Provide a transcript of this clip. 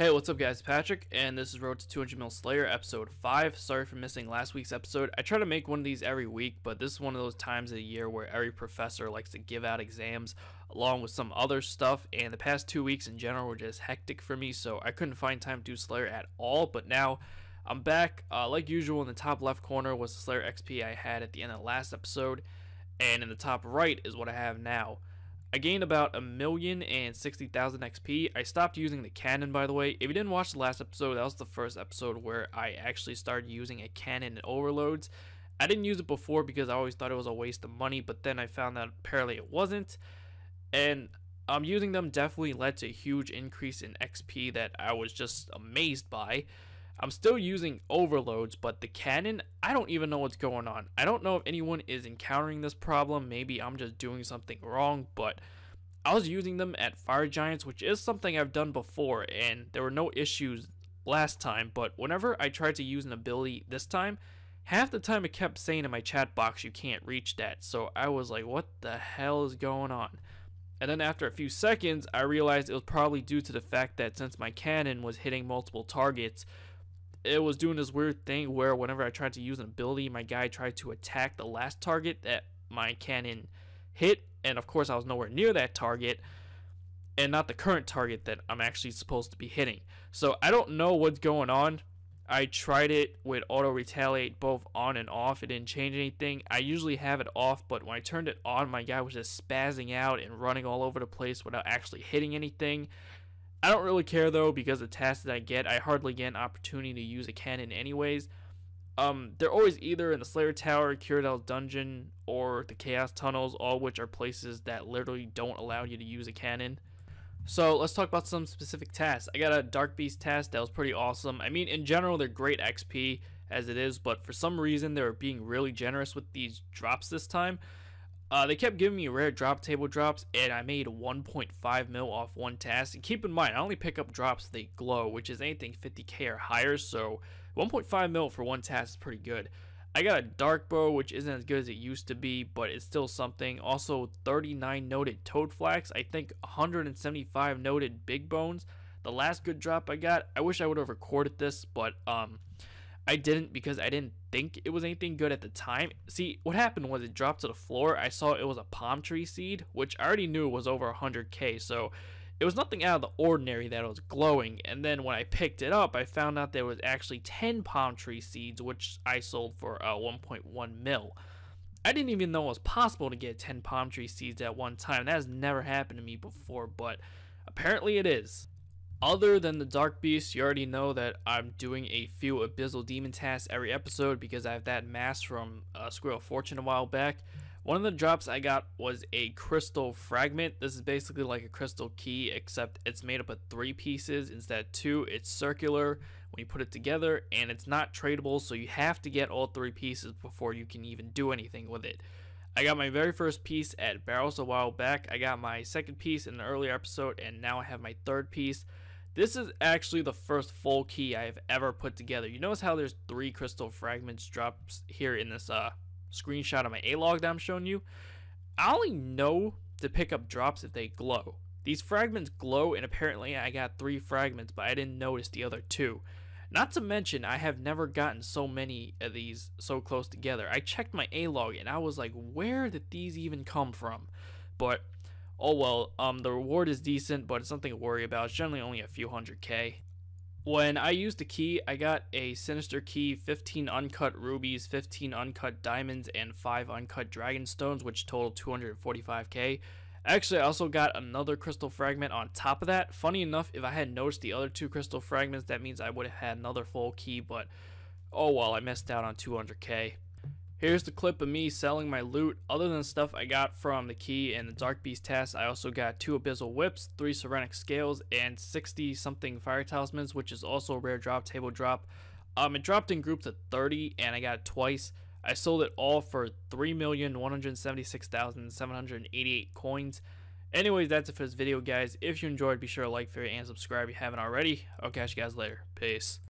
Hey, what's up guys, Patrick, and this is Road to 200 Mil Slayer episode 5. Sorry for missing last week's episode. I try to make one of these every week, but this is one of those times of the year where every professor likes to give out exams along with some other stuff, and the past 2 weeks in general were just hectic for me, so I couldn't find time to do Slayer at all. But now I'm back. Like usual, in the top left corner was the Slayer XP I had at the end of the last episode, and in the top right is what I have now. I gained about 1,060,000 XP. I stopped using the cannon, by the way. If you didn't watch the last episode, that was the first episode where I actually started using a cannon in overloads. I didn't use it before because I always thought it was a waste of money, but then I found that apparently it wasn't. And using them definitely led to a huge increase in XP that I was just amazed by. I'm still using overloads, but the cannon, I don't even know what's going on. I don't know if anyone is encountering this problem. Maybe I'm just doing something wrong, but I was using them at fire giants, which is something I've done before, and there were no issues last time. But whenever I tried to use an ability this time, half the time it kept saying in my chat box, you can't reach that. So I was like, what the hell is going on? And then after a few seconds, I realized it was probably due to the fact that since my cannon was hitting multiple targets, it was doing this weird thing where whenever I tried to use an ability, my guy tried to attack the last target that my cannon hit, and of course I was nowhere near that target and not the current target that I'm actually supposed to be hitting. So I don't know what's going on. I tried it with auto retaliate both on and off. It didn't change anything. I usually have it off, but when I turned it on, my guy was just spazzing out and running all over the place without actually hitting anything. I don't really care though, because the tasks that I get, I hardly get an opportunity to use a cannon anyways. They're always either in the Slayer Tower, Curadel's Dungeon, or the Chaos Tunnels, all which are places that literally don't allow you to use a cannon. So let's talk about some specific tasks. I got a Dark Beast task that was pretty awesome. I mean, in general, they're great XP as it is, but for some reason, they were being really generous with these drops this time. They kept giving me rare drop table drops, and I made 1.5 mil off one task. And keep in mind, I only pick up drops that they glow, which is anything 50k or higher, so 1.5 mil for one task is pretty good. I got a dark bow, which isn't as good as it used to be, but it's still something. Also, 39 noted toad flax. I think 175 noted big bones. The last good drop I got, I wish I would have recorded this, but I didn't because I didn't think it was anything good at the time. See, what happened was it dropped to the floor. I saw it was a palm tree seed, which I already knew was over 100k, so it was nothing out of the ordinary that it was glowing. And then when I picked it up, I found out there was actually 10 palm tree seeds, which I sold for 1.1 mil. I didn't even know it was possible to get 10 palm tree seeds at one time. That has never happened to me before, but apparently it is. Other than the Dark Beast, you already know that I'm doing a few Abyssal Demon tasks every episode because I have that mask from Squirrel Fortune a while back. One of the drops I got was a crystal fragment. This is basically like a crystal key, except it's made up of 3 pieces instead of 2. It's circular when you put it together, and it's not tradable, so you have to get all 3 pieces before you can even do anything with it. I got my very first piece at Barrows a while back. I got my second piece in an earlier episode, and now I have my third piece. This is actually the first full key I have ever put together. You notice how there's 3 crystal fragments drops here in this screenshot of my A-log that I'm showing you? I only know to pick up drops if they glow. These fragments glow, and apparently I got 3 fragments, but I didn't notice the other 2. Not to mention, I have never gotten so many of these so close together. I checked my A-log, and I was like, where did these even come from? But oh well, the reward is decent, but it's nothing to worry about. It's generally only a few 100k. When I used the key, I got a Sinister Key, 15 uncut rubies, 15 uncut diamonds, and 5 uncut dragon stones, which totaled 245k. Actually, I also got another crystal fragment on top of that. Funny enough, if I had noticed the other 2 crystal fragments, that means I would have had another full key, but oh well, I missed out on 200k. Here's the clip of me selling my loot. Other than the stuff I got from the key and the Dark Beast test, I also got 2 Abyssal Whips, 3 Serenic Scales, and 60 something Fire Talismans, which is also a rare drop table drop. It dropped in groups of 30, and I got it twice. I sold it all for 3,176,788 coins. Anyways, that's it for this video, guys. If you enjoyed, be sure to like, favorite, and subscribe if you haven't already. I'll catch you guys later. Peace.